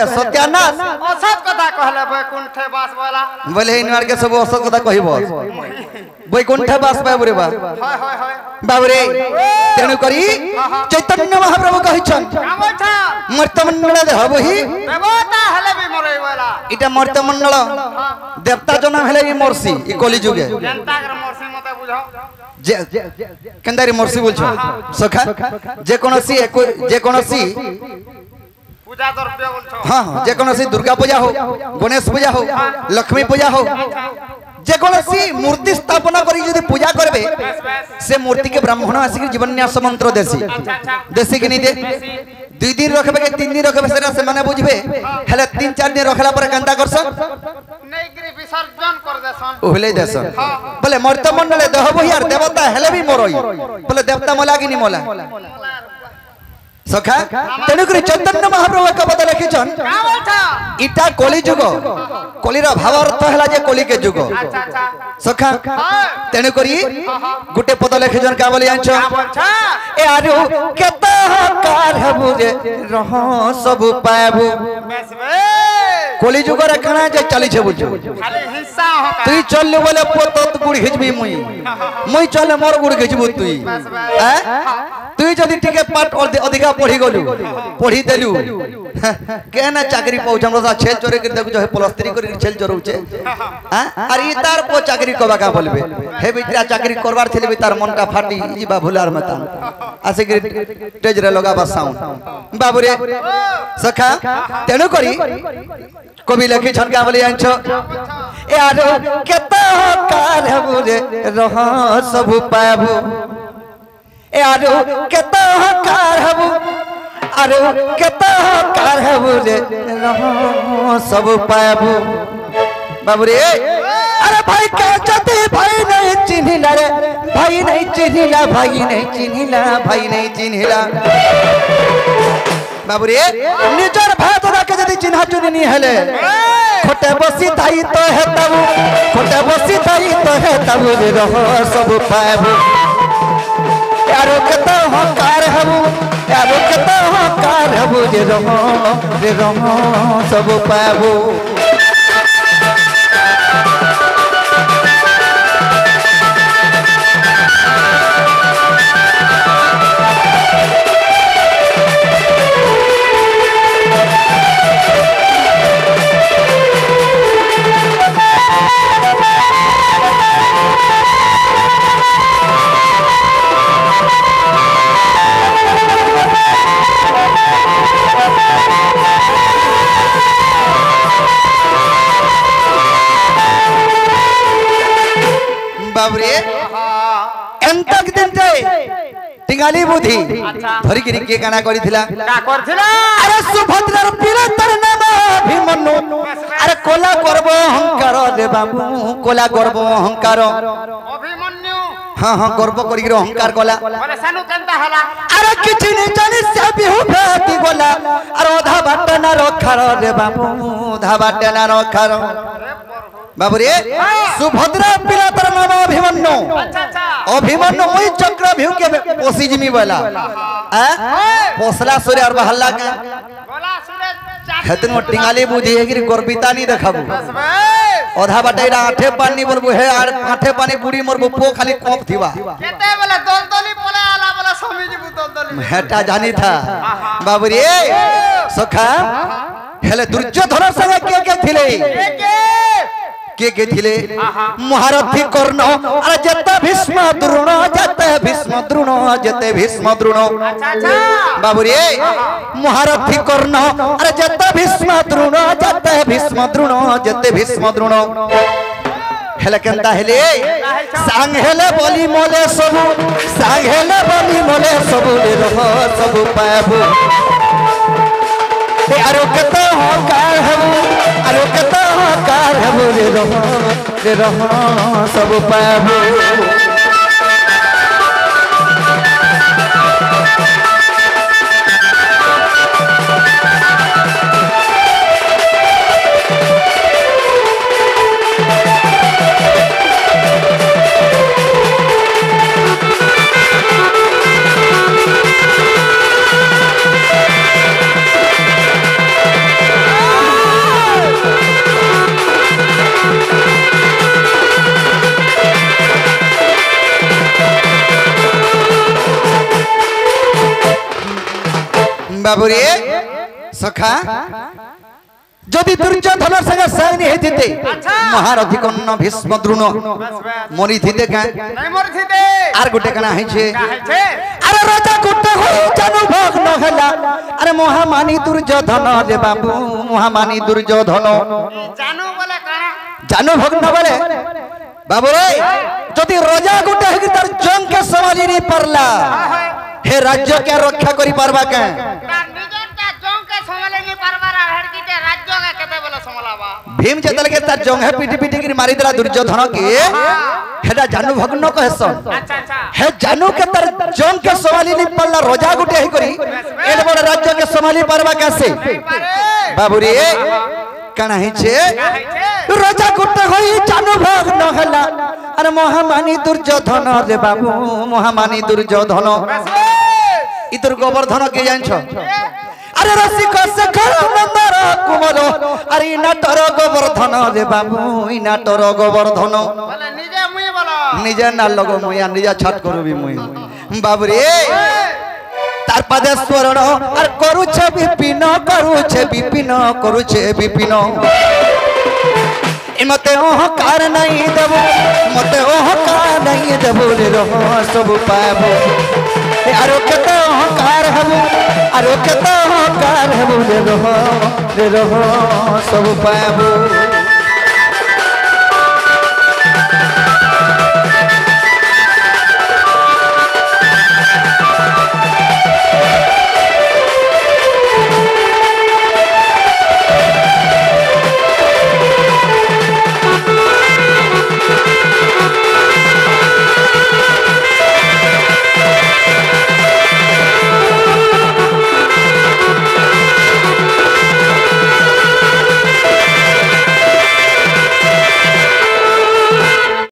सत्यानाश असत कथा कहले बैकुंठे बास वाला बोले इनवार के सब असत कथा कहिबो बैकुंठे बास पाए रे बा हाय हाय हाय बाबरे तेनु करी चैतन्य महाप्रभु कहिछन कामठा मर्तमंडल देहबहि देवता हले भी मरे वाला इटा मर्तमंडल देवता जन्म हेले ई मरसी ई कली जुगे जनता कर मरसी मते बुझाओ जे केंदारी मरसी बोलछो सखा जे कोनोसी पूजा द्रव्य बोलछो हां जे कोनोसी दुर्गा पूजा हो गणेश पूजा हो लक्ष्मी पूजा हो जे कोनोसी मूर्ति स्थापना करी यदि पूजा करबे से मूर्ति के ब्राह्मण आसी जीवन न्यास मंत्र देसी देसी कि नहीं दे 2 दिन रखबे के 3 दिन रखबे सेरा से माने बुझबे हेले 3-4 दिन रखला पर कांता करसन नेगरी विसर्जन कर देसन ओहले देसन बोले मर्त मंडले देहबहि यार देवता हेले भी मरई बोले देवता मला कि नहीं मला सखा तेनुकरी चैतन्य महाप्रभु का पद लिखिछन इटा कली जुग कलीर भाव अर्थ हला जे कली के जुग सखा तेनुकरी गुटे पद लिखिछन का बोली आंछ ए आरु केता कार हबु रे रह सब पाबु कली जुग रे कणा जे चली छे बुझ खाली हिस्सा हो का तुई चल बोले पोत गुड़ घिचबी मुई चल मोर गुड़ घिचबू तुई तुई जदी टिके पाठ अधिका पढ़ी गलु पढ़ी देलु के ना चाकरी पाउ हमरा छेल चोरे कर देखु जो प्लस 3 कर छेल चोरउचे अरे ई तार पो चाकरी कबा का बोलबे हे बिटा चाकरी करवार थिले तार मनटा फाटी जीबा भुलार मत आसे के तेज रे लगा साउंड बाबू रे सखा तेनु करी कवि लिखि छन का बोली आंछ ए आरो केता कार हबु रे रह सब पाबु ए आरो केता कार हबु आरो केता कार हबु रे रह सब पाबु बाबू रे अरे भाई का जते भाई नहीं चिन्हिला रे भाई नहीं चिन्हिला भाई नहीं चिन्हिला भाई नहीं चिन्हिला बाबू रे निजर भात राके जदी चिन्हा चुनी हेले खोटे बसी थाई तो है तबु खोटे बसी थाई तो है तबु रे रह सब पाबु यारो केता हकार हबु यारो केता हकार हबु जे रह सब पाबु बाबरे एंतक दिन ते टिंगाली बुद्धि धरि गिरी के गाना करिथिला का करथिला अरे सुभद्रार पीरतर नाम अभिमन्यु अरे कोला करबो अहंकार रे बाबू कोला करबो अहंकार अभिमन्यु हां हां गर्व करी रे अहंकार कोला बोले सानु केनता हला अरे किछि नै जानि से बिहु भाती गोला अरे ओधा बाट ना रखार रे बाबू ओधा बाट ना रखार बाबू रे सुभद्रा पीरतर नाम अभिमन्यु अभिमन्यु ओई चक्र भिउ के पोसी जिमी वाला पोसला सूर्य और बहल्ला के बोला सूरज हेतन मो टिंगाली बुझी हेगिरी गर्बिता नहीं देखाबू ओधा बाटेरा आठे पानी बोलबू हे आठे पानी बुड़ी मोरबू पो खाली कोप थिबा केते बोले दलदली बोले आला बोले समीजी बु दलदली हेटा जानी था बाबू रे सखा हेले दुर्योधन संगे के थिले के थिले महारथी कर्ण अरे जते भीष्म द्रोण जते भीष्म द्रोण जते भीष्म द्रोण बाबू रे महारथी कर्ण अरे जते भीष्म द्रोण जते भीष्म द्रोण जते भीष्म द्रोण हेले केनता हेले सांग हेले बोली मोले सब सांग हेले बोली मोले सब रह सब पाबू अरे केता हकार हबु अरे केता हकार हबु रे रह सब पाबु बाबुरे सखा যদি দুর্যোধন সঙ্গে সাইনি হইতিতে মহারথী কন্ন ভীষ্ম দ্রোণ মরিথিতে কা নাই মরথিতে আর গোটে কানা হইছে কাহেছে আরে রাজা গোটে হই জানু ভগ্ন হেলা আরে মহামানী দুর্যোধন রে বাবু মহামানী দুর্যোধন জানো বলে কানা জানু ভগ্ন বলে বাবু রে যদি রাজা গোটে হই তার জঙ্কে সমালি নি পারলা হে রাজ্য কে রক্ষা করি পারবা কে তার নিজরটা জঙ্কে সমালে নি পারবার আর হেড়কিতে রাজ্যকে কেতে বলে সমালাবা ভীম যেতলকে তার জঙ্গে পিটি পিটি করে মারি দেলা দুর্যোধন কে হেডা জানু ভগ্ন কহেছন আচ্ছা আচ্ছা হে জানু কে তার জঙ্কে সমালি নি পারলা রাজা গোটে হই করি এড বড় রাজ্য কে সমালি পারবা কাছে পারে বাবু রে কানা হইছে কাহেছে রাজা গোটে হই জানু ভগ্ন হেলা আরে মহামানী দুর্যোধন রে বাবু মহামানী দুর্যোধন ইতর গোবর্ধন কে জানছ আরে রসিক শেখর নন্দর কুমল আরে নাটর গোবর্ধন রে বাবু নাটর গোবর্ধন বলে নিজে মুই বলো নিজে না লগো মুই আর নিজে ছাট করবি মুই বাবু রে তার পাদে স্মরণ আর করুছে বিপিন বিপিন মতে অহংকার নাই দেব মতে অহংকার নাই দেব রে রহ সব পাব আরো কত অহংকার হব আরো কত অহংকার হব রে রহ সব পাব